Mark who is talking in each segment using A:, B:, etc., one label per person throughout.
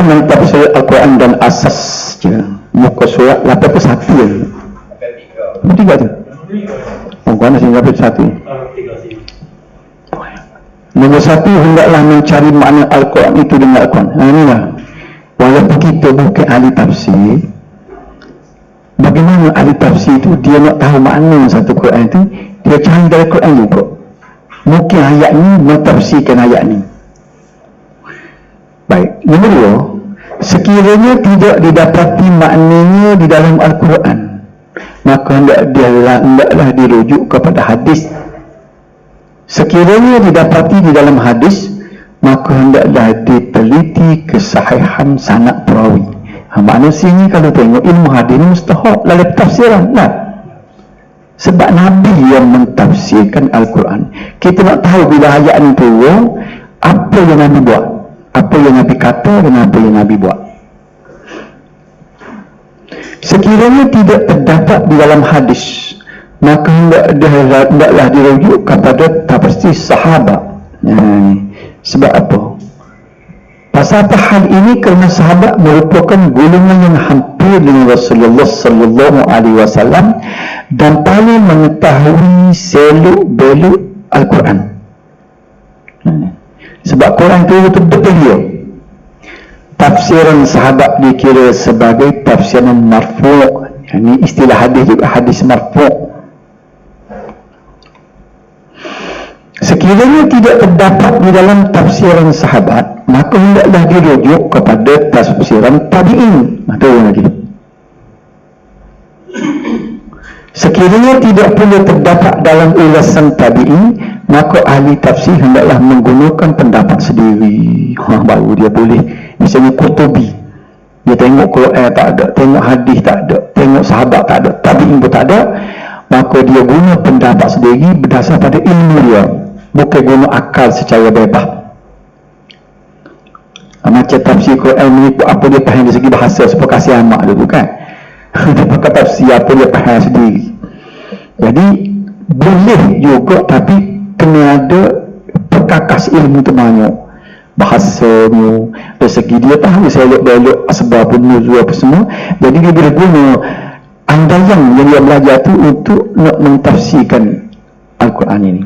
A: dia mentafsir Al-Quran dan asas je. Muka surat 81 tiga tu. Bukan sehingga 1. Nombor 1, hendaklah mencari makna Al-Quran itu dengan Al-Quran. Inilah. Walaupun kita bukan ahli tafsir, bagaimana ahli tafsir itu dia nak tahu makna satu Quran itu, dia cari dari Quran juga. Mungkin ayat ni mentafsirkan ayat ni. Baik. Nombor 2, sekiranya tidak didapati maknanya di dalam Al-Quran, maka hendaklah dirujuk kepada hadis. Sekiranya didapati di dalam hadis, maka hendaklah diteliti kesahihan sanad perawi. Maknanya sini kalau tengok ilmu hadis ni mustahak dalam tafsiran lah. Sebab Nabi yang mentafsirkan Al-Quran. Kita nak tahu bila ayat ni turun, apa yang Nabi buat, apa yang Nabi kata dan apa yang Nabi buat. Sekiranya tidak terdapat di dalam hadis, maka hendaklah dirujuk kepada tafsir sahabat. Sebab apa? Pasal apa hal ini? Kerana sahabat merupakan golongan yang hampir dengan Rasulullah sallallahu alaihi wasallam dan paling mengetahui seluk-beluk Al-Quran. Sebab Quran itu betul-betul dia. Tafsiran sahabat dikira sebagai tafsiran marfu'. Ini istilah hadis juga, hadis marfu'. Sekiranya tidak terdapat di dalam tafsiran sahabat, maka hendaklah dirujuk kepada tafsiran tabi'in. Betul lagi. Sekiranya tidak pula terdapat dalam ulasan tabi'in, maka ahli tafsir hendaklah menggunakan pendapat sendiri. Baru dia boleh. Misalnya Qurtubi, dia tengok Quran tak ada, tengok hadis tak ada, tengok sahabat tak ada, tabi'in pun tak ada, maka dia guna pendapat sendiri berdasar pada ilmu dia, bukan guna akal secara bebas. Macam tafsir Quran mengikut apa dia faham dari segi bahasa, supaya kasih amak dulu kan. Dia pakai tafsir apa dia faham sendiri. Jadi boleh juga, tapi kena ada perkakas ilmu tu banyak, bahasanya, dari segi dia tahu selok-belok asbab nuzul apa semua. Jadi dia boleh guna andaian yang dia belajar tu untuk nak mentafsirkan Al-Quran ini.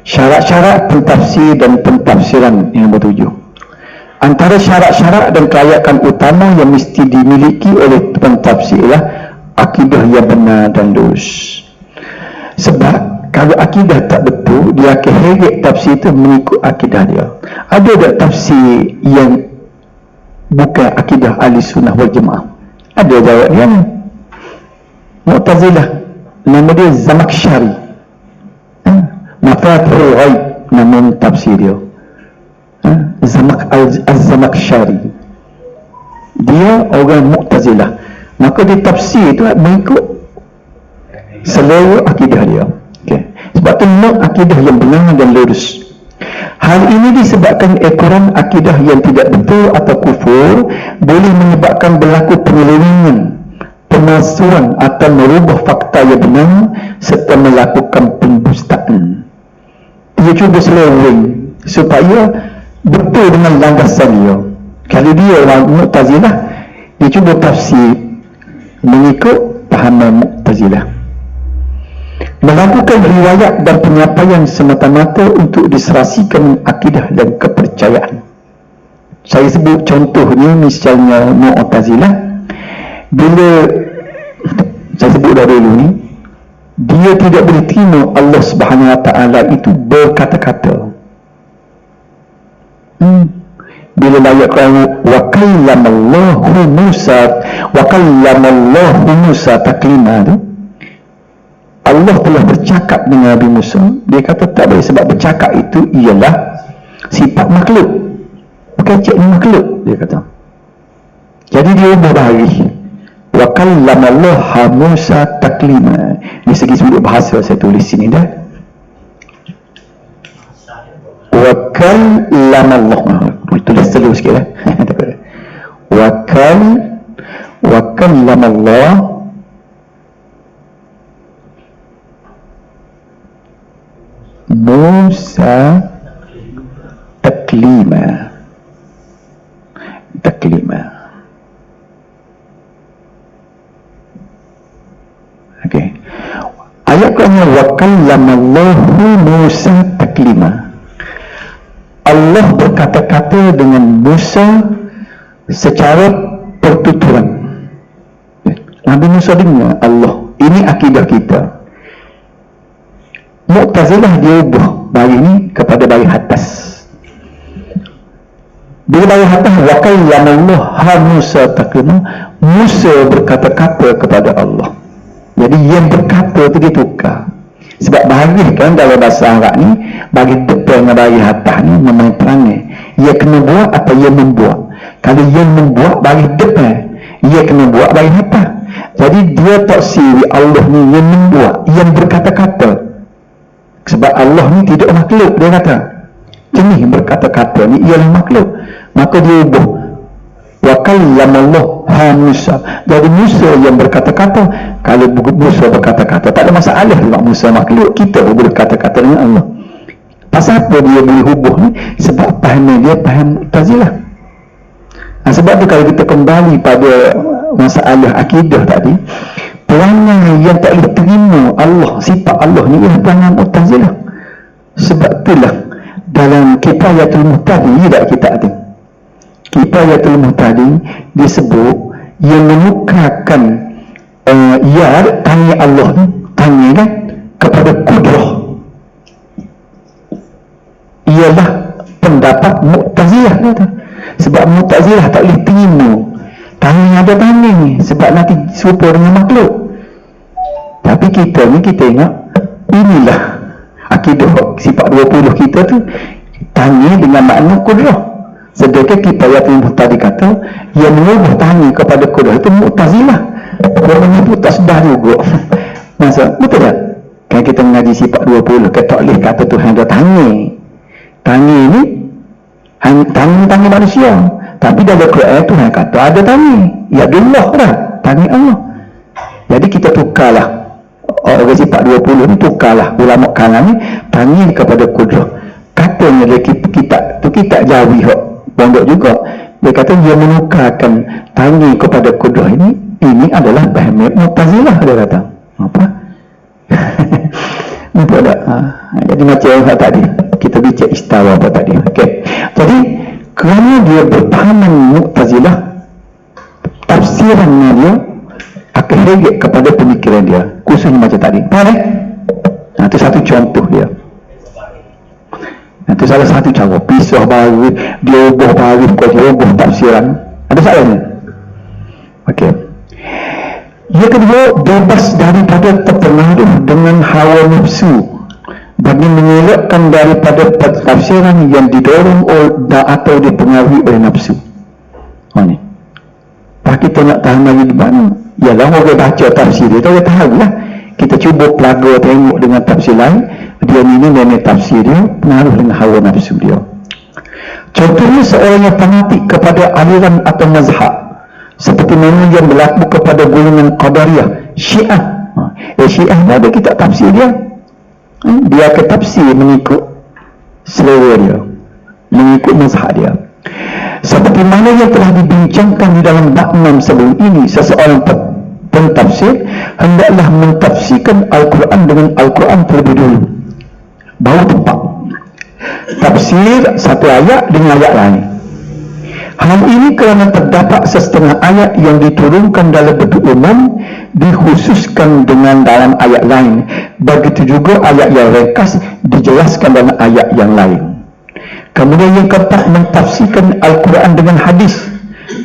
A: Syarat-syarat pentafsir dan pentafsiran yang bertujuh. Antara syarat-syarat dan kelayakan utama yang mesti dimiliki oleh pentafsir ialah akidah yang benar dan lurus. Sebab kalau akidah tak betul, dia akan heret tafsir itu mengikut akidah dia. Ada tak tafsir yang bukan akidah ahli sunnah wal jemaah? Ada jawab dia ni. Mu'tazilah, nama dia Zamakhsyari. Mafatihul Ghaib nama tafsir dia. Az-Zamakhsyari. Dia orang Mu'tazilah. Maka dia tafsir itu mengikut selera akidah dia. Okay. Sebab tu nak akidah yang benar dan lurus. Hal ini disebabkan ekoran akidah yang tidak betul atau kufur boleh menyebabkan berlaku penyelewengan, pemalsuan atau merubah fakta yang benar serta melakukan pendustaan. Dia cuba seleweng supaya betul dengan landasan dia. Kalau dia orang Mu'tazilah, dia cuba tafsir mengikut pahaman Mu'tazilah. Melakukan riwayat dan penyampaian semata-mata untuk diserasikan akidah dan kepercayaan. Saya sebut contohnya, misalnya Mu'tazilah, bila saya sebut dah dulu ni, dia tidak boleh terima Allah Subhanahu Wa Taala itu berkata-kata. Bila ayat wa kallamallahu Musa taklima tu, Allah telah bercakap dengan Nabi Musa. Dia kata tak boleh, sebab bercakap itu ialah sifat makhluk, bukan cik makhluk, dia kata. Jadi dia ubah bahari, wa kallamallahu Musa taklima. Di segi sudut bahasa saya tulis sini dah. Wa kallamallahu, tulis dulu sikit lah. Wa kallamallahu Musa taklima. Allahu Musa taklima. Allah berkata-kata dengan Musa secara pertuturan. Nabi Musa dengar Allah. Ini akidah kita. Mu'tazilah dia ubah bari ni kepada bari atas. Bila bari atas, wa kallama Allah ha Musa taklima. Musa berkata-kata kepada Allah. Jadi yang berkata tu dia tukar. Sebab bagi kan dalam bahasa Arab ni, bagi depan dengan bagi atas ni memang perangai. Ia kena buat atau ia membuat. Kalau ia membuat bagi depan, ia kena buat bagi atas. Jadi dia tak siri Allah ni yang membuat, yang berkata-kata. Sebab Allah ni tidak makhluk, dia kata. Jenis berkata-kata ni ialah makhluk. Maka dia ubah. Wa kallama Allah ha Musa. Jadi Musa yang berkata-kata. Kalau Musa berkata-kata, tak ada masalah sebab Musa makhluk. Kita boleh berkata-kata dengan Allah. Pasal apa dia boleh hubung ni? Sebab faham dia faham Mu'tazilah. Sebab tu kalau kita kembali pada masalah akidah tadi, perangai yang tak boleh terima Allah, sifat Allah ni ialah perangai Mu'tazilah. Sebab itulah dalam Kifayatul Muhtadi, tak kita ada Kifayatul Muhtadi disebut yang menukarkan tanya Allah ni, tanya kan kepada kudrah, ialah pendapat Mu'tazilah kata. Sebab Mu'tazilah tak boleh terima tanya ada tanya ni, sebab nanti serupa dengan makhluk. Tapi kita ni, kita ingat inilah akidah sifat 20 kita tu, tanya dengan makna kudrah. Sedangkan Kifayatul Muhtadi kata yang mengubah tanya kepada kudrah itu Mu'tazilah. Orang menyebut tak sedar juga. Masa betul tak? Kan kita mengaji sifat 20, kita tak boleh kata Tuhan dah tanya. Tanya ni tanya manusia. Tapi dalam Quran Tuhan kata ada tanya. Ya Allah dah, tanya Allah. Jadi kita tukarlah orang sifat 20 ni, tukarlah ulama kalam ni tanya kepada kudrah. Katanya dia kita jawi hak pondok juga. Dia kata dia menukarkan tanya kepada kudrah ini adalah faham Mu'tazilah, dia kata. Apa? Nampak tak? Jadi macam yang tadi kita bincang istawa apa tadi. Okey. Jadi kerana dia berpahaman Mu'tazilah, tafsiran dia akan heget kepada pemikiran dia, khususnya macam tadi. Faham eh? Itu satu contoh dia. Itu salah satu cara. Pisah baru, dia ubah baru, dia ubah tafsiran. Ada salahnya? Okey. Yang kedua, bebas daripada terpengaruh dengan hawa nafsu bagi mengelakkan daripada tafsiran yang didorong atau dipengaruhi oleh nafsu. Ni. Tak kita nak tahu lagi di mana? Yalah orang baca tafsir dia, kita tahu lah. Kita cuba pelaga tengok dengan tafsir lain, dia ni tafsir dia pengaruh dengan hawa nafsu dia. Contohnya seorang yang fanatik kepada aliran atau mazhab, seperti mana yang berlaku kepada golongan Qadariyah, Syiah. Syiah ada kitab tafsir dia. Dia akan tafsir mengikut selera dia, mengikut mazhab dia. Seperti mana yang telah dibincangkan di dalam bab 6 sebelum ini, seseorang pentafsir hendaklah mentafsirkan Al-Quran dengan Al-Quran terlebih dulu, baru tepat tafsir satu ayat dengan ayat lain. Hal ini kerana terdapat sesetengah ayat yang diturunkan dalam bentuk umum dikhususkan dengan dalam ayat lain. Begitu juga ayat yang ringkas dijelaskan dalam ayat yang lain. Kemudian yang keempat, mentafsirkan Al-Quran dengan hadis,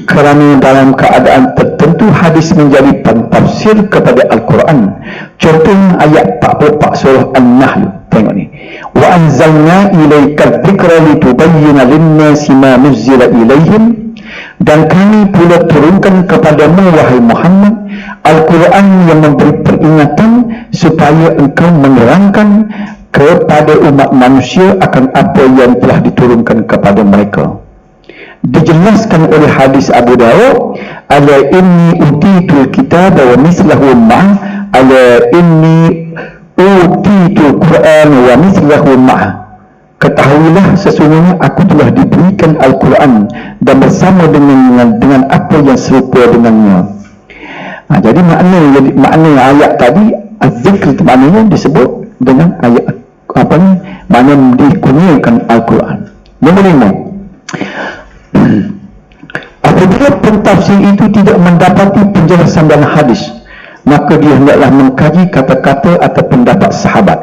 A: kerana dalam keadaan tertentu hadis menjadi pentafsir kepada Al-Quran. Contohnya ayat 44 surah An-Nahl. Tengok ni. Wa anzalna ilaika dzikra litubayyana lin-nasi ma nuzzila ilaihim, dan kami pula turunkan kepadamu wahai Muhammad Al-Quran yang memberi peringatan supaya engkau menerangkan kepada umat manusia akan apa yang telah diturunkan kepada mereka. Dijelaskan oleh hadis Abu Dawud, ala inni utitul kitab wa mislahu ma'ah, ala inni utitul Quran wa mislahu ma'ah. Ketahuilah sesungguhnya aku telah diberikan Al-Quran dan bersama dengan apa yang serupa dengannya. Jadi makna ayat tadi, az-zikr itu maknanya disebut dengan ayat apa ni, mana dikurniakan Al-Quran. Nombor 5, apabila pentafsir itu tidak mendapati penjelasan dalam hadis, maka dia hendaklah mengkaji kata-kata atau pendapat sahabat,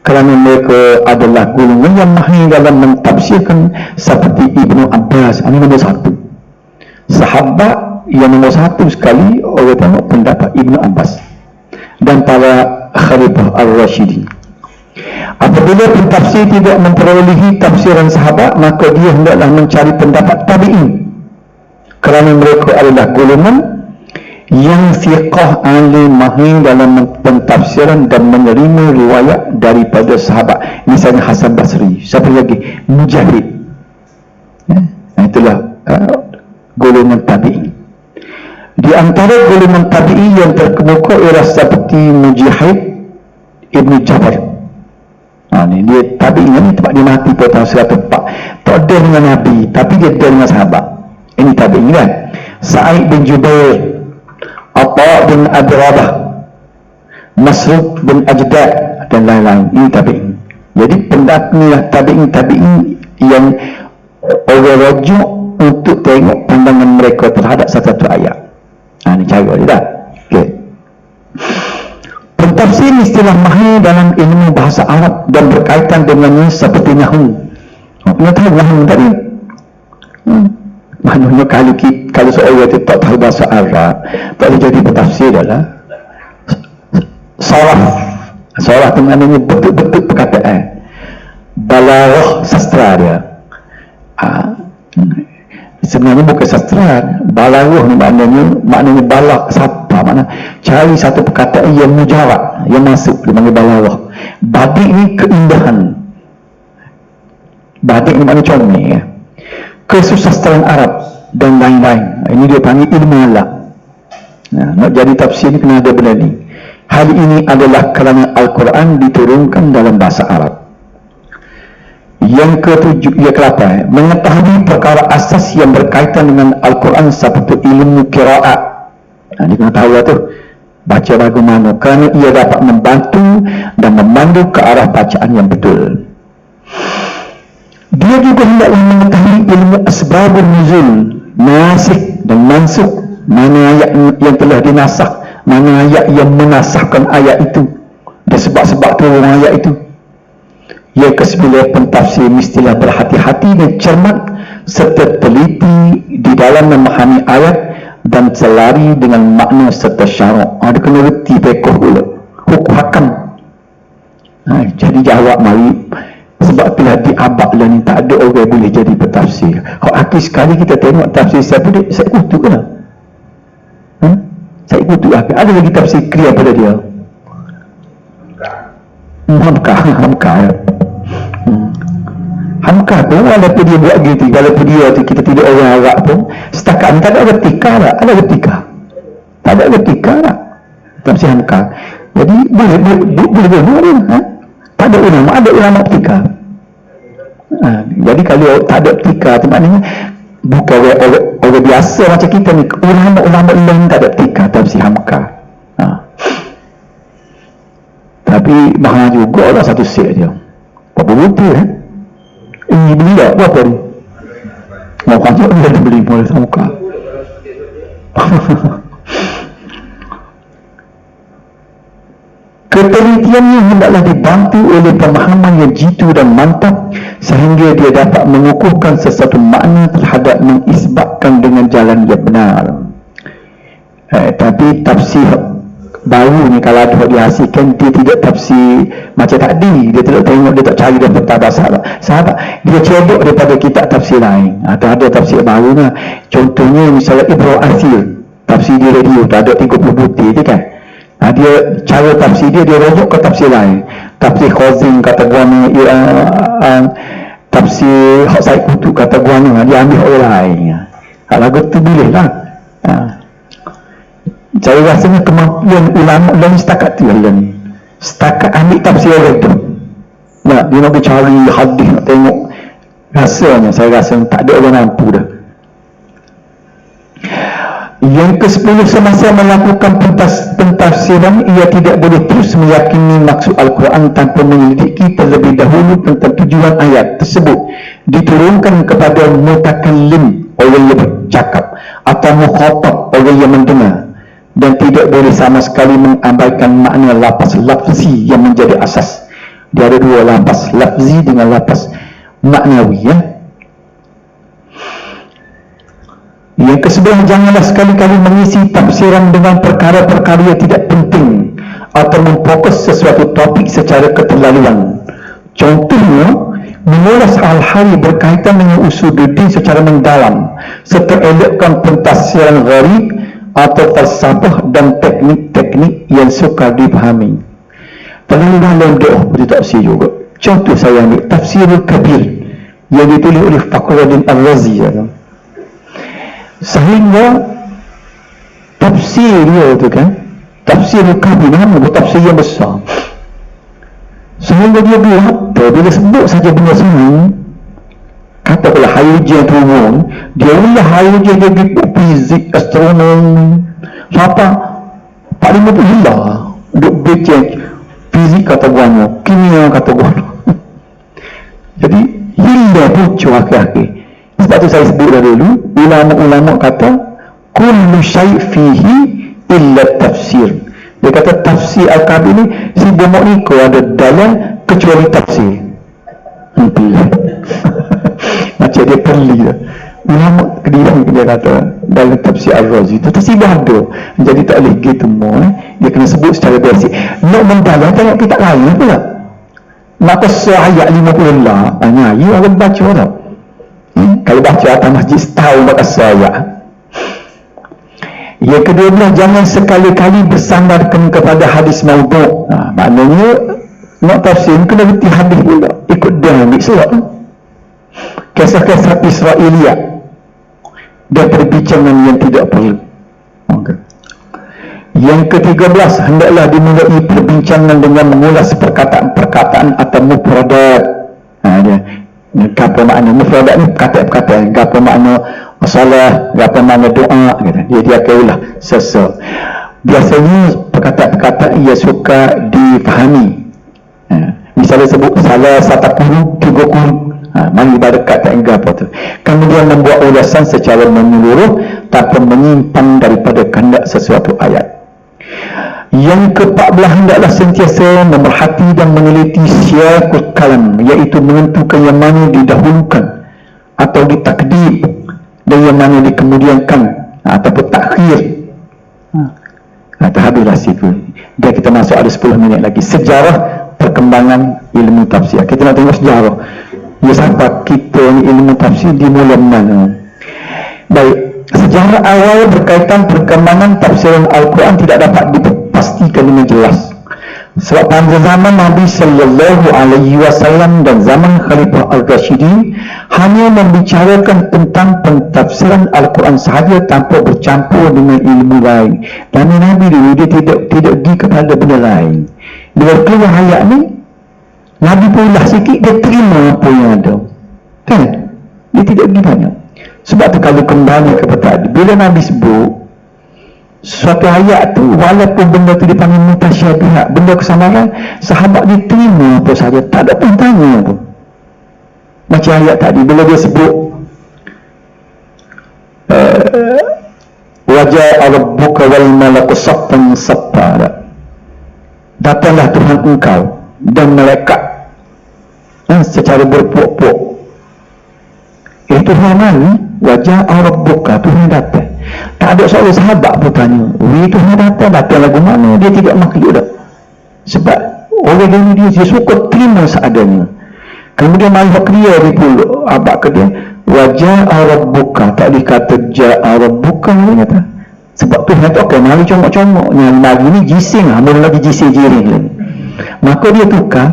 A: kerana mereka adalah golongan yang mahir dalam mentafsirkan, seperti Ibnu Abbas. Ini nombor 1. Sahabat yang nombor 1 sekali orang tengok pendapat Ibnu Abbas dan para Khalifah Ar-Rashidin. Apabila pentafsir tidak memperolehi tafsiran sahabat, maka dia hendaklah mencari pendapat tabi'in, kerana mereka adalah golongan yang fiqah alim mahir dalam pentafsiran dan menerima riwayat daripada sahabat. Misalnya Hasan Basri, siapa lagi? Mujahid. Itulah golongan tabi'in. Di antara golongan tabi'in yang terkemuka ialah seperti Mujahid Ibn Jabir. Ni dia tabi'in ni, tempat dia mati pada tahun 104. Tak ada dengan Nabi, tapi dia ada dengan sahabat. Ini tabi'in kan. Sa'id bin Jubair, Atha bin Abi Rabah, Masruq bin Ajdad dan lain-lain. Ini tabi'in. Jadi pendaknilah tabi'in yang orang rujuk untuk tengok pandangan mereka terhadap satu ayat. Ini cara dia dah. Okay. Pentafsir istilah mahir dalam ilmu bahasa Arab dan berkaitan dengannya seperti Nahu. Kita tahu Nahu tadi. Maknanya kalau seorang itu tak tahu bahasa Arab, tak boleh jadi pentafsir adalah Saraf itu maknanya betul-betul perkataan. Balaghah sastra dia. Sebenarnya bukan sastra. Balaghah ni maknanya balagh sapa, mana cari satu perkataan yang mujarab, yang masuk, dipanggil balaghah. Badik ni keindahan. Badik ni maknanya comel ya. Kesusastraan Arab dan lain-lain. Ini dia panggil ilmu alam. Nak jadi tafsir ni kena ada benda ni. Hal ini adalah kerana Al-Quran diturunkan dalam bahasa Arab. Yang ke-8, mengetahui perkara asas yang berkaitan dengan Al-Quran seperti ilmu qiraat. Dia kena tahu lah tu, baca bagaimana, kerana ia dapat membantu dan memandu ke arah bacaan yang betul. Dia juga hendaklah mengetahui ilmu asbabun nuzul, nasikh dan mansukh, mana ayat yang telah dinasakh, mana ayat yang menasahkan ayat itu, dan sebab-sebab turun ayat itu. Yang ke-9, pentafsir mestilah berhati-hati dan cermat serta teliti di dalam memahami ayat dan selari dengan makna serta syarak. Dia kena reti fiqh pula, hukum hakam. Jadi jawab mari, sebab telah diabak lah ni, tak ada orang boleh jadi pentafsir. Kalau akhir sekali kita tengok tafsir siapa dia, saya kutuk lah. Saya kutuk lah. Ada lagi tafsir clear pada dia. Hamka ya. Hamka tu walaupun dia buat gitu, walaupun dia tu kita tidak orang Arab pun, setakat tak ada retika lah. Ada retika? Tak ada retika lah tafsir Hamka. Jadi boleh dia. Tak ada ulama, ada ulama etika. Jadi kalau tak ada etika tu maknanya bukan orang biasa macam kita ni. Ulama lain tak ada etika tafsir Hamka. Tapi mahal juga lah satu set dia. Berapa butir ini beli tak? Berapa ni? Mau kantor dia dah beli boleh Hamka. Ketelitiannya hendaklah dibantu oleh pemahaman yang jitu dan mantap sehingga dia dapat mengukuhkan sesuatu makna terhadap mengisbatkan dengan jalan yang benar. Tapi tafsir baru ni kalau ada dihasilkan, dia tidak tafsir macam tadi. Dia tidak tengok, dia tak cari daripada bahasa sahabat, dia cedok daripada kitab tafsir lain. Atau ada tafsir baru lah. Contohnya misalnya Ibnu Athir, tafsir di radio tak ada 30 butir tu kan. Dia cara tafsir dia rujuk ke tafsir lain. Tafsir Khazin kata guana, tafsir Hak Said Qutb kata guana, dia ambil orang lain. Lagu tu boleh lah. Saya rasanya kemampuan ulama lain setakat tu lah ni. Setakat ambil tafsir orang tu. Dia nak cari hadis, nak tengok. Rasanya saya rasa tak ada orang mampu dah. Yang ke-10, semasa melakukan pentafsiran, ia tidak boleh terus meyakini maksud Al-Quran tanpa menyelidiki terlebih dahulu tentang tujuan ayat tersebut diturunkan kepada mutakallim, orang yang bercakap, atau mukhatab, orang yang mendengar, dan tidak boleh sama sekali mengabaikan makna lafaz lafzi yang menjadi asas. Dia ada dua lafaz, lafzi dengan lafaz maknawi, ya. Yang ke-11, janganlah sekali-kali mengisi tafsiran dengan perkara-perkara yang tidak penting atau memfokus sesuatu topik secara keterlaluan. Contohnya, mengulas hal-hal berkaitan dengan usuluddin secara mendalam, serta elakkan pentafsiran gharib atau falsafah dan teknik-teknik yang sukar dipahami. Terlalu dalam doa boleh tafsir juga. Contoh saya ambil Tafsirul Kabir yang ditulis oleh Fakhruddin Ar-Razi, ya. Sehingga tafsir dia tu kan, Tafsirul Kabir nama tafsir yang besar. Sehingga dia bilang apa, bila sebut saja benda semua, katakanlah hydrogen turun, dia ulah hydrogen dia pergi fizik, astronomi, siapa 45 hilang duk baca fizik kata guano, kimia kata guano. Jadi hilang pucuk akhir-akhir. Sebab tu saya sebut dah dulu, ulama-ulama kata kullu syai' fihi illa tafsir. Dia kata tafsir Al-Kabir ni si bomok ni kau ada dalam kecuali tafsir. Macam dia perli dah. Ulama Kediri dia kata dalam tafsir Ar-Razi tu tersilap ada. Jadi tak boleh gitu semua. Dia kena sebut secara basic. Nak mendalam tengok kita lain pula. Maka ayat 50 lah. You akan baca tau. Kalau baca atas masjid setahun baca ayat. Yang ke-12, jangan sekali-kali bersandarkan kepada hadis maudhu'. Maknanya nak tafsir kena berhenti hadis pula, ikut dia ambil selak. Kisah-kisah Israeliat dan perbincangan yang tidak perlu. Okay. Yang ke-13, hendaklah dimulai perbincangan dengan mengulas perkataan-perkataan atau mufradat. Dia apa makna mufradat ni, perkataan-perkataan, apa makna salah, apa makna doa, dia akan ulah sesa. Biasanya perkataan-perkataan ia suka difahami. Misalnya sebut salah satakuru, tugukuru, mana ibarat kata yang apa tu. Kemudian membuat ulasan secara menyeluruh tanpa menyimpang daripada kehendak sesuatu ayat. Yang ke-14, hendaklah sentiasa memerhati dan meneliti syiakul kalam, iaitu menentukan yang mana didahulukan atau ditakdir dan yang mana dikemudiankan ataupun takhir. Habislah situ. Dan kita masuk ada 10 minit lagi. Sejarah perkembangan ilmu tafsir. Kita nak tengok sejarah. Ya, sampai kita ni ilmu tafsir dimulai mana. Baik, sejarah awal berkaitan perkembangan tafsiran Al-Quran tidak dapat dipastikan dengan jelas. Sebab pada zaman Nabi sallallahu alaihi wasallam dan zaman Khalifah Al-Rashidin hanya membicarakan tentang pentafsiran Al-Quran sahaja tanpa bercampur dengan ilmu lain. Dan Nabi dulu dia tidak pergi kepada benda lain. Bila keluar ayat ni, Nabi pula sikit dia terima apa yang ada. Kan? Dia tidak pergi banyak. Sebab tu kalau kembali kepada tadi, bila Nabi sebut suatu ayat tu, walaupun benda tu dipanggil mutasyabihat, benda kesamaran, sahabat dia terima apa sahaja, tak ada pun tanya pun. Macam ayat tadi, bila dia sebut wajah rabbuka wal malaku saffan saffa, datanglah Tuhan engkau dan malaikat secara berpuak-puak. Tuhan mana? Wajah rabbuka, Tuhan datang. Tak ada seorang sahabat pun tanya, Tuhan datang lagu mana? Dia tidak makhluk dah. Sebab orang dia suka terima seadanya. Kemudian malaikat dia pula abad ke dia, wajah rabbuka, tak dikata ja'a rabbuka, dia kata. Sebab Tuhan tu okey, mari comok-comok yang lagi ni jising lah, mula lagi jising jiring lagi. Maka dia tukar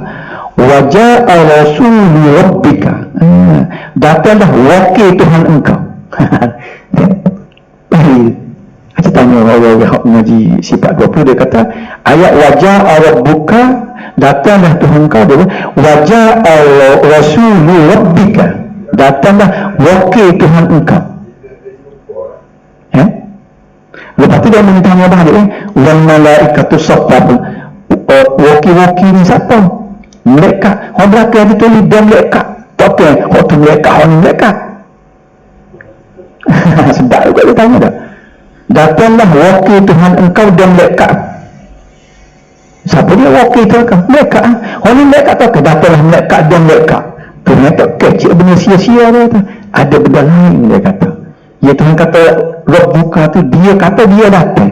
A: wajah rasuli rabbika, datanglah wakil Tuhan engkau. Saya tanya orang yang mengaji sifat 20, dia kata ayat wajah rabbuka, datanglah Tuhan engkau, dia wajah rasuli rabbika, datanglah wakil Tuhan engkau. Lepas tu dia tanya balik wal malaikatu saffan. Waki-waki ni siapa? Mereka. Orang belakang dia tulis dia mereka. Tak apa. Orang tu mereka. Orang ni mereka. Sedap juga dia tanya dah. Datanglah wakil Tuhan engkau dan mereka. Siapa dia wakil Tuhan? Mereka. Orang ni mereka tak apa. Datanglah mereka dan mereka. Tuhan tak kecil benda sia-sia dia kata. Ada benda lain dia kata. Ya Tuhan kata Rabbuka tu dia kata dia datang.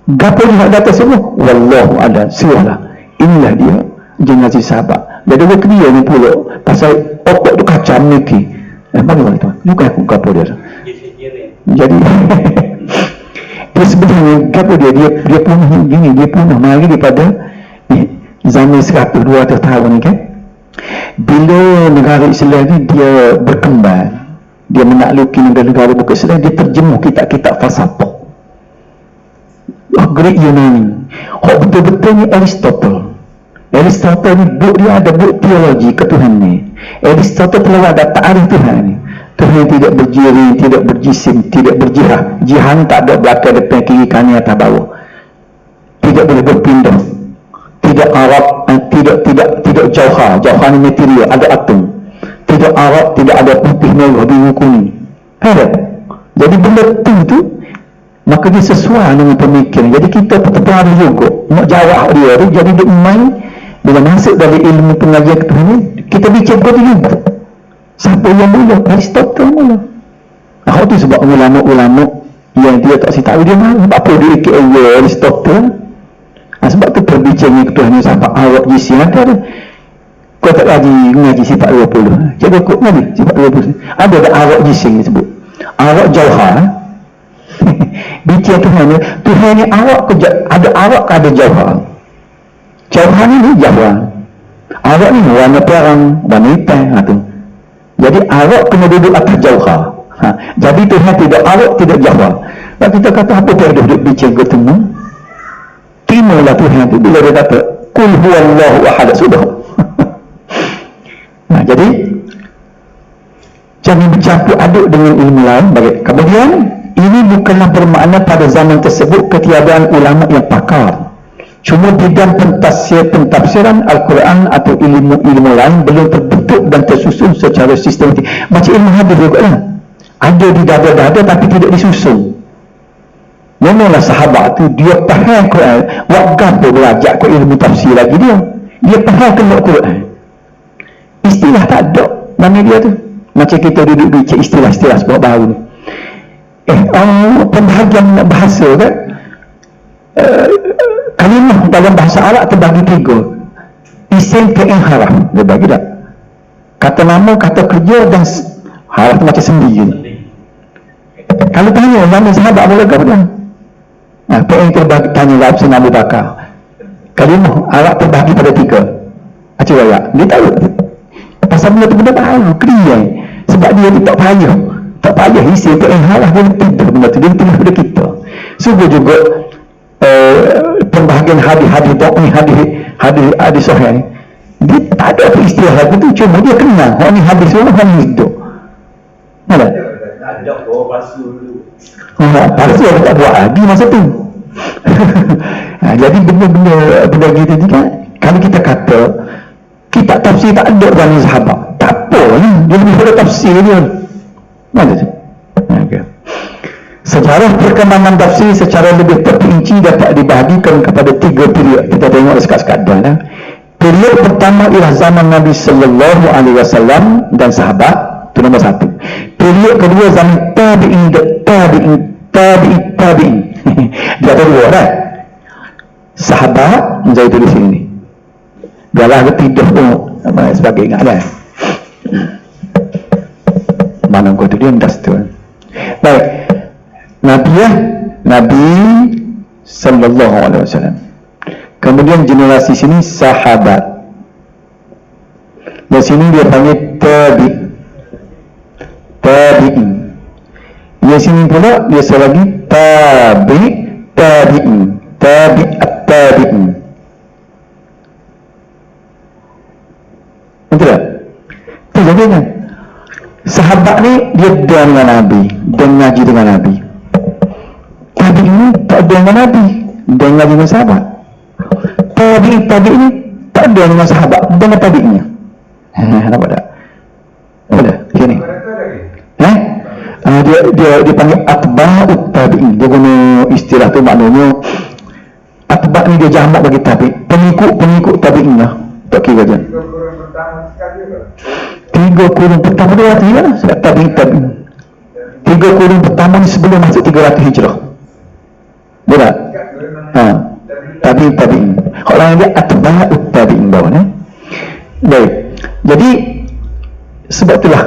A: Gapa dia nak datang semua? Wallahu a'lam. Sialah. Inilah dia jenazah sahabat. Jadi dia kena ni pula pasal otak tu kacau mikir. Bagaimana tuan? Bukan aku gapa dia. Jadi dia sebenarnya gapa dia punah gini, dia punah mari daripada zaman 100-200 tahun ni kan. Bila negara Islam ni dia berkembang, dia menakluki negara-negara bukan Islam, dia terjemuh kitab-kitab falsafah. Greek Yunani. Betul-betul ni Aristotle. Aristotle ni buku dia ada buku teologi ketuhanan ni. Aristotle telah ada ta'arif Tuhan ni. Tuhan tidak berdiri, tidak berjisim, tidak berjihad. Jihad tak ada belakang, depan, kiri, kanan, atas, bawah. Tidak boleh berpindah. Tidak Arab, tidak jauhar. Jauhar ni material, ada atom. Tidak Arab, tidak ada putih, merah, biru, kuning. Ada. Jadi benda tu maka dia sesuai dengan pemikiran. Jadi kita terpengaruh juga nak jawab dia tu. Jadi dia main bila masuk dari ilmu pengajian Tuhan ni, kita bicara dia juga. Siapa yang mula? Aristotle mula. Tu sebab ulama-ulama yang dia tak tahu dia malu. Apa dia ikut Aristotle? Sebab tu perbicaraan Tuhan ni sampai awak jisi ada tu. Kau tak lagi mengaji sifat 20. Jadi kau ngaji sifat 20. Ada awak jisi ni sebut. Awak jauhar. Bicara Tuhan ni awak kerja, ada awak ada jauhar. Jauhar ni jauhar. Awak ni warna perang, warna hitam tu. Jadi awak kena duduk atas jauhar. Jadi Tuhan tidak awak tidak jauhar. Kalau kita kata apa dia duduk bicara ketemu, timalah Tuhan tu bila dia kata Qul huwallahu ahad, sudah. Jadi jangan bercampur aduk dengan ilmu lain. Kemudian ini bukanlah bermakna pada zaman tersebut ketiadaan ulama yang pakar. Cuma bidang pentafsiran Al-Quran atau ilmu-ilmu lain belum terbentuk dan tersusun secara sistematik. Macam ilmu hadis juga lah. Ada di dada-dada tapi tidak disusun. Memanglah sahabat tu dia faham Quran. Waktu belajar ke ilmu tafsir lagi dia faham kena Quran. Istilah tak ada mana dia tu. Macam kita duduk bicara istilah-istilah sebab baru ni. Pembahagian bahasa kan, kalimah dalam bahasa Arab terbagi 3. Isim ke haraf dia bagi tak? Kata nama, kata kerja dan haraf macam sendiri. Kalau tanya mana sahabat boleh ke apa? Apa yang terbagi tanya lah Sayyidina Abu Bakar. Kalimah Arab terbagi pada 3. Acik raya dia tahu pasal benda tu benda baru clear. Sebab dia tak payah isi untuk haraf dia tidak benda tu dia tengah pada kita. Sungguh juga pembahagian hadis-hadis ni hadis sahih ni dia tak ada apa istilah lagu tu, cuma dia kenal orang ni hadis orang ni hidup ada palsu dia tak buat lagi masa tu. Jadi benda gitu ni kan, kalau kita kata kitab tafsir tak ada orang sahabat tak apa ni, dia lebih pada tafsir dia mana tu. Sejarah perkembangan tafsir secara lebih terperinci dapat dibahagikan kepada 3 period. Kita tengok sekadar-sekadar lah. Period pertama ialah zaman Nabi sallallahu alaihi wasallam dan sahabat, itu nombor 1. Period kedua zaman tabi'in. Dia ada 2 dah. Sahabat menjadi tulis sini. Biarlah tidur pun sebagai ingat dah. Mana kau tu dia mendas tu. Baik. Nabi sallallahu alaihi wasallam. Kemudian generasi sini sahabat. Di sini dia panggil tabi'in. Di sini pula dia lagi tabi'in. Betul tak? Itu jadinya. Sahabat ni dia dengan Nabi, dia mengaji dengan Nabi. Tabi'in dengan Nabi dengan dengan sahabat. Tabi'in ini tak ada dengan sahabat dengan tabi'innya. Nampak tak? Ada sini. Dia panggil atba'ut tabi'in. Dia guna istilah tu, maknanya atba' ni dia jamak bagi tabi', pengikut tabi'in lah. Tak kira je 3 kurun pertama dia arti lah sebab tabi'in 3 kurun pertama ni sebelum masuk 300 hijrah. Betul tak? Tabi'in orang dia atba'ut tabi'in bawah ni. Baik, jadi sebab itulah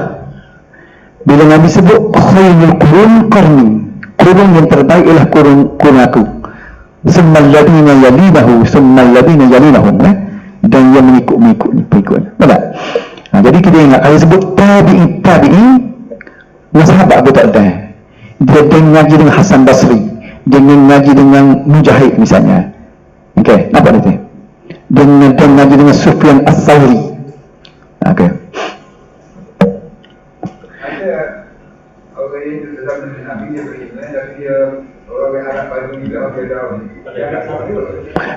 A: bila Nabi sebut khairul qurun qarni, kurun yang terbaik ialah kurun aku, summal ladina yalinahu summal ladina yalinahum, dan yang mengikut. Betul? Jadi kita ingat kalau sebut tabi'in sahabat betul tak ada. Dia ngaji dengan Hasan Basri, dia ngaji dengan Mujahid misalnya. Okey, nampak ni? Dia ngaji dengan Sufyan Ats-Tsauri. Okey.
B: Orang yang dalam Nabi dia beriman, tapi dia orang yang Arab pada juga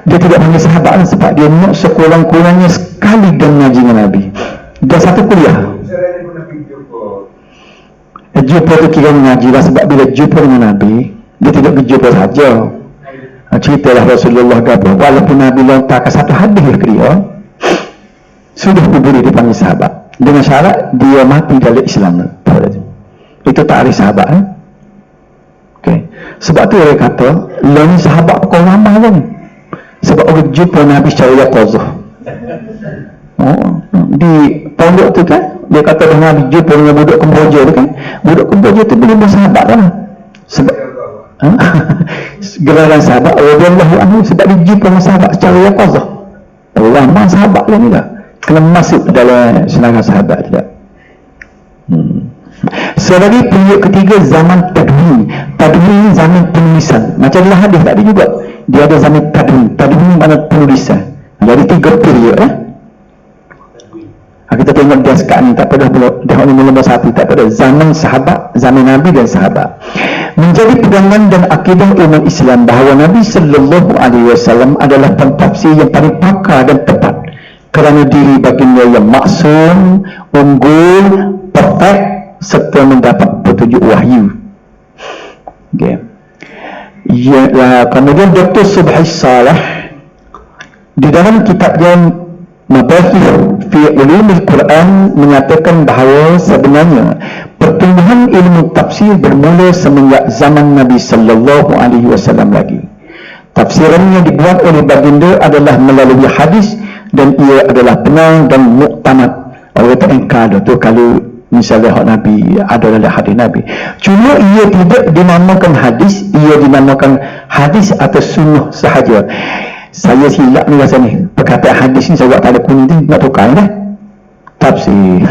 A: dia tidak panggil sahabat sebab dia nak sekurang-kurangnya sekali dan ngaji dengan Nabi. Dia satu kuliah. Jumpa tu kira mengaji lah, sebab bila jumpa dengan Nabi dia tidak berjumpa saja. Ceritalah Rasulullah gabung, walaupun Nabi lontarkan satu hadis ke dia, sudah boleh dipanggil sahabat dengan syarat dia mati dalam Islam. Itu takrif sahabat. Okay. Sebab tu orang kata lain sahabat kau ramah kan, sebab orang jumpa Nabi secara yaqazah. Di pondok tu kan dia kata Nabi jumpa dengan budak Kemboja tu kan, budak Kemboja tu boleh bersahabat kan, sebab gelaran sahabat radhiyallahu anhu, sebab dia jumpa dengan sahabat secara yaqazah. Ramah sahabat lah ni lah, kena masuk dalam senarai sahabat tidak. Selagi period ketiga zaman tadwin. Tadwin zaman penulisan. Macam dalam hadis tadi juga, dia ada zaman tadwin. Tadwin mana penulisan. Jadi 3 period kita tengok dia sekarang ni, tak pada dah ni nombor 1, tak pada zaman sahabat, zaman Nabi dan sahabat. Menjadi pegangan dan akidah umat Islam bahawa Nabi sallallahu alaihi wasallam adalah pentafsir yang paling pakar dan tepat kerana diri baginda yang maksum, unggul, perfect serta mendapat petunjuk wahyu. Okay. Kemudian Dr. Subhi Saleh di dalam kitabnya Mabahith fi Ulumil Quran menyatakan bahawa sebenarnya pertumbuhan ilmu tafsir bermula semenjak zaman Nabi sallallahu alaihi wasallam lagi. Tafsiran yang dibuat oleh baginda adalah melalui hadis dan ia adalah benar dan muktamad. Orang kata engkar tu kalau misalnya hak Nabi adalah hadis Nabi, cuma ia tidak dinamakan hadis, ia dinamakan hadis atau sunnah sahaja. Saya silap ni rasa ni, perkataan hadis ni saya buat tanda kuning ni, nak tukar dah tafsir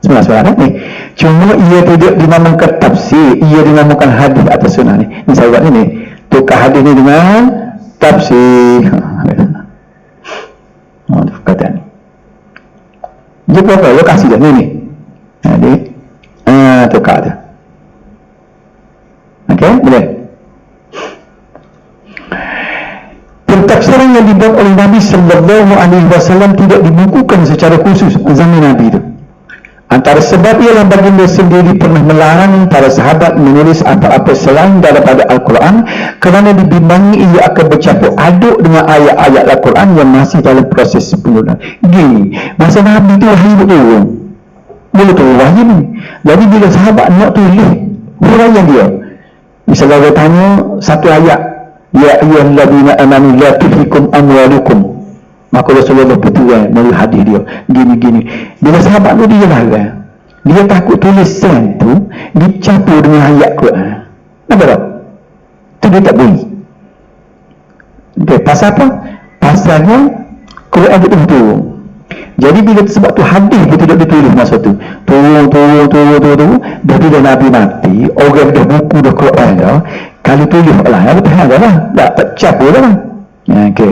A: sebenarnya ni, cuma ia tidak dinamakan tafsir, ia dinamakan hadis atau sunnah ni. Ni saya buat ni, tukar hadis ni dengan tafsir. Perkataan ni dia berapa lokasi dah ni. Jadi tukar tu. Okey, boleh. Pentafsiran yang dibuat oleh Nabi sallallahu alaihi wasallam tidak dibukukan secara khusus zaman Nabi itu. Antara sebab ialah baginda sendiri pernah melarang para sahabat menulis apa-apa selain daripada Al-Quran kerana dibimbangi ia akan bercampur aduk dengan ayat-ayat Al-Quran yang masih dalam proses penulisan. Gini, masa Nabi itu wahyu turun. Boleh turun wahyu ni. Jadi bila sahabat nak tulis, huraian dia. Misalnya dia tanya satu ayat, ya ayyuhalladzina amanu la tulhikum amwalukum, maka Rasulullah bertuan melalui hadis dia gini-gini. Bila sahabat tu dia larang, dia takut tulisan tu dicampur dengan ayat Quran. Nampak tak? Tu dia tak boleh. Okay, pasal apa? Pasalnya Quran itu turun. Jadi bila sebab tu hadis dia tidak ditulis masa tu, turun. Dah bila Nabi mati, orang dah buku dah Quran dah, kalau tulis lah, apa tahan dah lah, tak campur dah lah. Okay.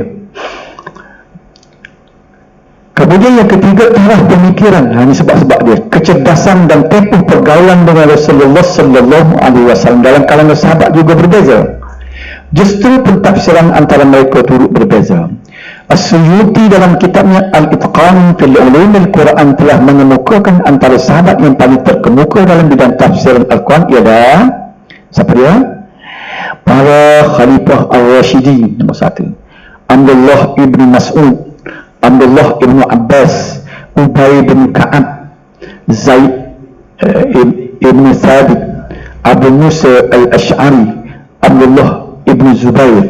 A: Kemudian yang ketiga taraf pemikiran, hanya sebab-sebab dia kecerdasan dan tempoh pergaulan dengan Rasulullah sallallahu alaihi wasallam dalam kalangan sahabat juga berbeza. Justru pentafsiran antara mereka turut berbeza. As-Suyuti dalam kitabnya Al-Itqan fil Ulum Al-Quran telah mengemukakan antara sahabat yang paling terkemuka dalam bidang tafsiran Al-Quran ialah siapa dia? Para Khalifah Ar-Rashidin. Nombor 1, Abdullah ibn Mas'ud, Abdullah ibn Abbas, Ubay bin Ka'ab, Zaid ibn Thabit, Abu Musa al-Ash'ari, Abdullah ibn Zubair.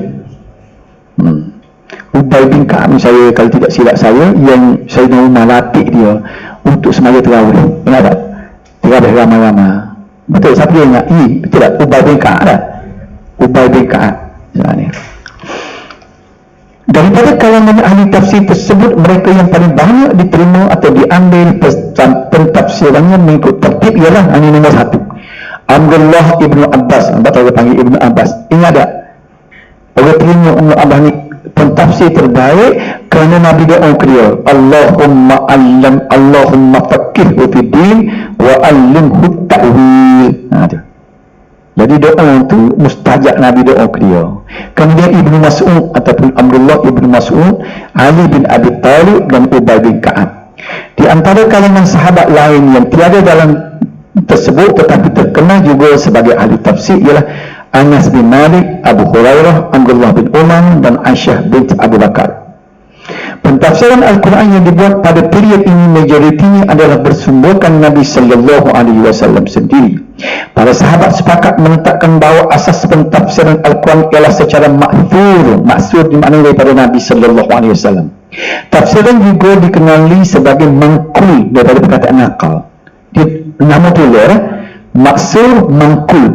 A: Ubay bin Ka'ab saya, kalau tidak silap saya, yang saya Umar latih dia untuk semaya terawih. Ingat tak? Terawih ramai-ramai. Betul? Siapa dia ingat? Betul tak? Ubay bin Ka'ab tak? Ubay bin Ka'ab. Daripada kalangan ahli tafsir tersebut, mereka yang paling banyak diterima atau diambil pentafsirannya mengikut tertib ialah nombor 1, Abdullah ibn Abbas. Betul panggil ibn Abbas. Ingat tak? Orang terima ibn Abbas ni pentafsir terbaik kerana Nabi doa dia, Allahumma faqihhu fid din wa allimhu ta'wil. Jadi doa itu mustajab, Nabi doa dia. Kemudian Ibnu Mas'ud ataupun Abdullah Ibnu Mas'ud, Ali bin Abi Talib dan Ubay bin Ka'ab. Di antara kalangan sahabat lain yang tiada dalam tersebut tetapi terkenal juga sebagai ahli tafsir ialah Anas bin Malik, Abu Hurairah, Abdullah bin Umar dan Aisyah binti Abu Bakar. Pentafsiran Al-Quran yang dibuat pada period ini majoritinya adalah bersumberkan Nabi sallallahu alaihi wasallam sendiri. Para sahabat sepakat menetapkan bahawa asas pentafsiran Al-Quran ialah secara maksud dimaknai daripada Nabi sallallahu alaihi wasallam. Tafsiran juga dikenali sebagai mangkul daripada perkataan akal. Nama tu maksud mangkul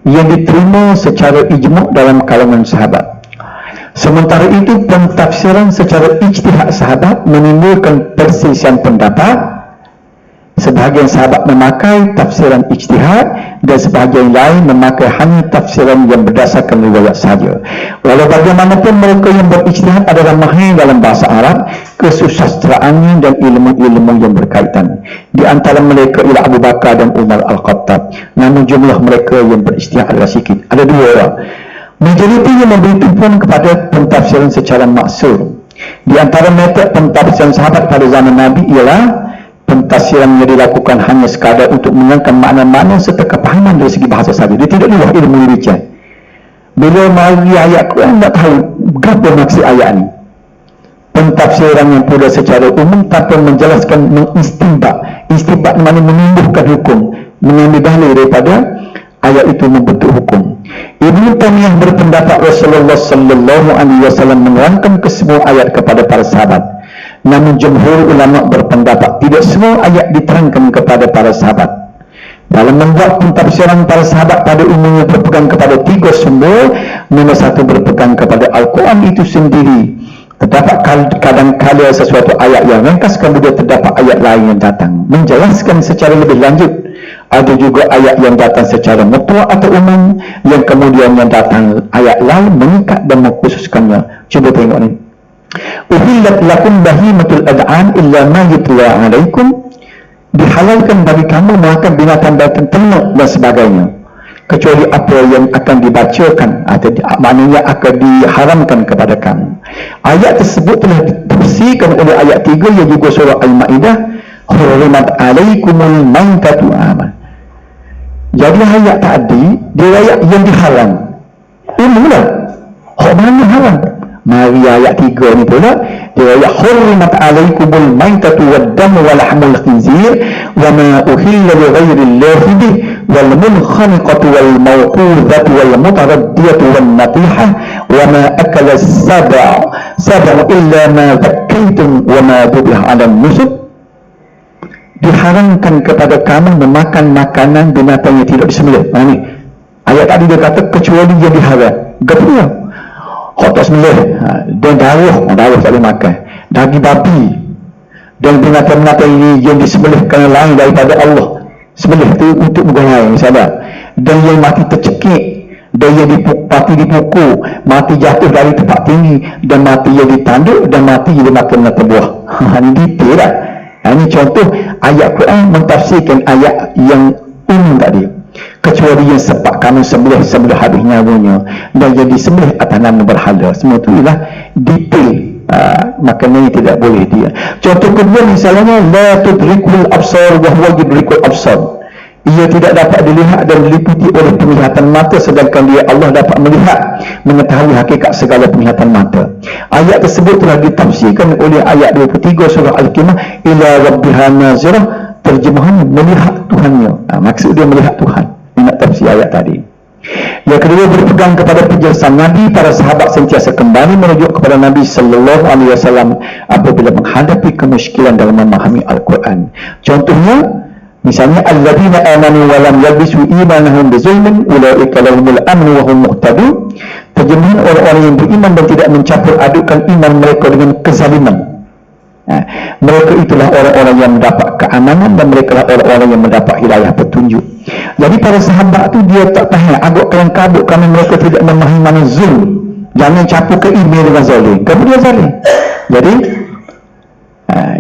A: yang diterima secara ijma' dalam kalangan sahabat. Sementara itu, pentafsiran secara ijtihad sahabat menimbulkan perselisihan pendapat. Sebahagian sahabat memakai tafsiran ijtihad dan sebahagian lain memakai hanya tafsiran yang berdasarkan riwayat sahaja. Walau bagaimanapun, mereka yang berijtihad adalah mahir dalam bahasa Arab, kesusastraannya dan ilmu-ilmu yang berkaitan. Di antara mereka ialah Abu Bakar dan Umar Al-Khattab. Namun jumlah mereka yang berijtihad adalah sikit. Ada 2 orang. Majoritinya memberi tumpuan kepada pentafsiran secara maksud. Di antara metod pentafsiran sahabat pada zaman Nabi ialah pentafsiran yang dilakukan hanya sekadar untuk menerangkan makna-makna serta kepahaman dari segi bahasa sahaja. Dia tidak luah ilmu riwayat. Bila mari ayat Quran, tak tahu berapa maksud ayat ni. Pentafsiran yang pula secara umum tanpa menjelaskan mengistinbat. Istinbat maknanya menumbuhkan hukum, mengambil dalil daripada ayat itu membentuk hukum. Ibnu Taimiyah berpendapat Rasulullah sallallahu alaihi wasallam menerangkan kesemua ayat kepada para sahabat. Namun jumhur ulama berpendapat tidak semua ayat diterangkan kepada para sahabat. Dalam membuat pentafsiran, para sahabat pada umumnya berpegang kepada 3 sumber. Nombor 1, berpegang kepada Al-Quran itu sendiri. Terdapat kadang-kala sesuatu ayat yang ringkas, kemudian terdapat ayat lain yang datang menjelaskan secara lebih lanjut. Ada juga ayat yang datang secara mutlak atau umum, yang kemudian yang datang ayat lain mengikat dan mengkhususkannya. Cuba tengok ni. Uhillat lakum bahimatul ad'an illa ma yutla alaikum. Dihalalkan bagi kamu makan binatang-binatang ternak dan sebagainya, kecuali apa yang akan dibacakan atau maknanya akan diharamkan kepada kamu. Ayat tersebut telah ditafsirkan oleh ayat 3 yang juga surah Al-Ma'idah, hurrimat alaikumul maitatu aman. Jadi ayat tadi dia ayat yang diharam. Umumlah. Mana haram? Mari ayat 3 ni pula dia ayat hurrimat alaikumul maitatu wad-damu wa lahmul khinzir wa ma uhilla li ghairi llahi bih wal munkhaniqatu wal mawqudatu wal mutaraddiyatu wan natihah wa ma akala sab'a illa ma zakkaytum wa ma dhubiha 'ala nusuk. Diharamkan kepada kamu memakan makanan binatang yang tidak disembelih. Ni ayat tadi dia kata kecuali yang diharam. Gapnya kotak sembelih dan darah tak boleh makan. Daging babi dan binatang-binatang yang disembelih kerana lain daripada Allah. Sembelih itu untuk bergaya, misalnya. Dan yang mati tercekik, dan yang mati dipukul, mati jatuh dari tempat tinggi, dan mati yang ditanduk, dan mati yang dimakan binatang buah. Ini detail tak? Ini contoh ayat Quran mentafsirkan ayat yang umum tadi. Kecuali kecuali yang sempat kamu sembelih sebelum habis nyawanya dan jadi sembelih atas nama berhala. Semua tu ialah detail. Maknanya tidak boleh dia. Contoh kedua misalnya la tudrikul absar wa huwa yudrikul absar. Ia tidak dapat dilihat dan diliputi oleh penglihatan mata, sedangkan dia Allah dapat melihat, mengetahui hakikat segala penglihatan mata. Ayat tersebut telah ditafsirkan oleh ayat 23 surah Al-Qiyamah, ila rabbiha nazirah, terjemahan melihat Tuhannya. Maksud dia melihat Tuhan. Ini nak tafsir ayat tadi. Yang kedua, berpegang kepada penjelasan Nabi. Para sahabat sentiasa kembali merujuk kepada Nabi sallallahu alaihi wasallam apabila menghadapi kemusykilan dalam memahami Al-Quran. Contohnya, misalnya alladzina amanu wa lam yalbisu imanahum bizulmin ulaika lahumul amnu wa hum muhtadun. Terjemahan orang-orang yang beriman dan tidak mencampur adukkan iman mereka dengan kezaliman. Mereka itulah orang-orang yang mendapat keamanan dan mereka lah orang-orang yang mendapat hidayah petunjuk. Jadi para sahabat tu dia tak tahan agak kelang-kabut kerana mereka tidak memahami mana zulm. Jangan campur ke email dengan zalim. Kerana dia zalim.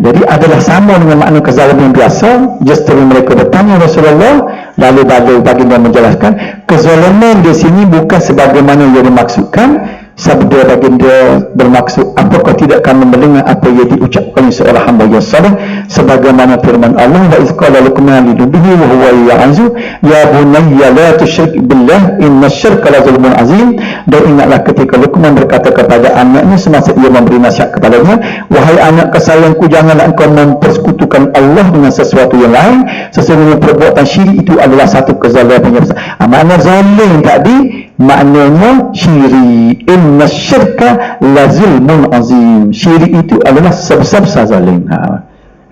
A: Jadi adalah sama dengan makna kezaliman biasa. Justru mereka bertanya Rasulullah, lalu baginda menjelaskan kezaliman di sini bukan sebagaimana yang dimaksudkan. Sabda baginda bermaksud, apakah tidak kamu mendengar apa yang diucapkan seorang hamba yang saleh, sebagaimana firman Allah, wa iz qala luqman li ibnihi wa huwa ya'zu ya bunayya la tusyrik billah inna syirka la zulmun azim. Dan ingatlah ketika Luqman berkata kepada anaknya semasa ia memberi nasihat kepadanya, wahai anak kesayangku, janganlah engkau mempersekutukan Allah dengan sesuatu yang lain, sesungguhnya perbuatan syirik itu adalah satu kezaliman yang besar. Makna zalim tadi maknanya syirik. Inna syirka la zulmun azim. Syirik itu adalah sebesar-besar zalim.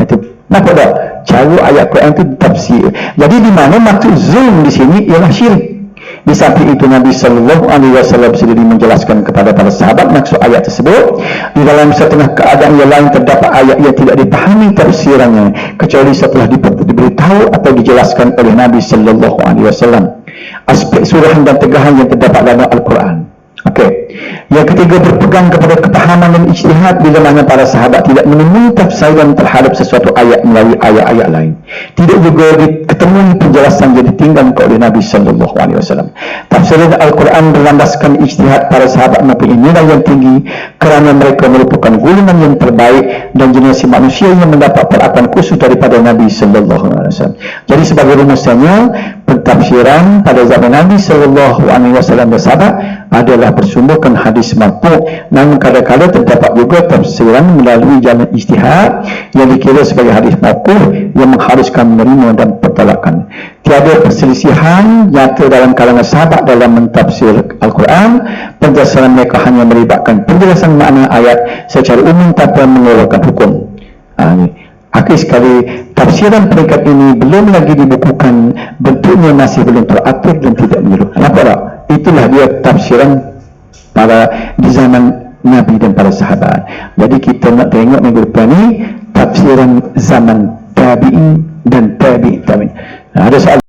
A: Itu nampak tak? Cara ayat Quran itu tafsir. Jadi di mana maksud zulm di sini ialah syirik. Di samping itu Nabi sallallahu alaihi wasallam sendiri menjelaskan kepada para sahabat maksud ayat tersebut. Di dalam setengah keadaan yang lain terdapat ayat yang tidak dipahami tafsirannya kecuali setelah diberitahu atau dijelaskan oleh Nabi sallallahu alaihi wasallam aspek surahan dan tegahan yang terdapat dalam Al-Quran. Okey. Yang ketiga, berpegang kepada kepahaman dan ijtihad bila mana para sahabat tidak menemui tafsiran terhadap sesuatu ayat melalui ayat-ayat lain. Tidak juga diketemui penjelasan yang ditinggalkan oleh Nabi sallallahu alaihi wasallam. Tafsiran Al-Quran berlandaskan ijtihad para sahabat mempunyai nilai yang tinggi kerana mereka merupakan golongan yang terbaik dan generasi manusia yang mendapat perhatian khusus daripada Nabi sallallahu alaihi wasallam. Jadi sebagai rumusnya, pentafsiran pada zaman Nabi sallallahu alaihi wasallam bersahabat adalah bersumberkan hadis marfu', namun kadang-kadang terdapat juga tafsiran melalui jalan ijtihad yang dikira sebagai hadis marfu' yang mengharuskan menerima dan pertolakan. Tiada perselisihan nyata dalam kalangan sahabat dalam mentafsir Al-Quran. Penjelasan mereka hanya melibatkan penjelasan makna ayat secara umum tanpa mengeluarkan hukum. Akhir sekali, tafsiran peringkat ini belum lagi dibukukan, bentuknya masih belum teratur dan tidak menyeluruh. Nampak tak? Itulah dia tafsiran para di zaman Nabi dan para sahabat. Jadi kita nak tengok minggu depan ni tafsiran zaman tabi'in dan tabi'in. Ada soalan?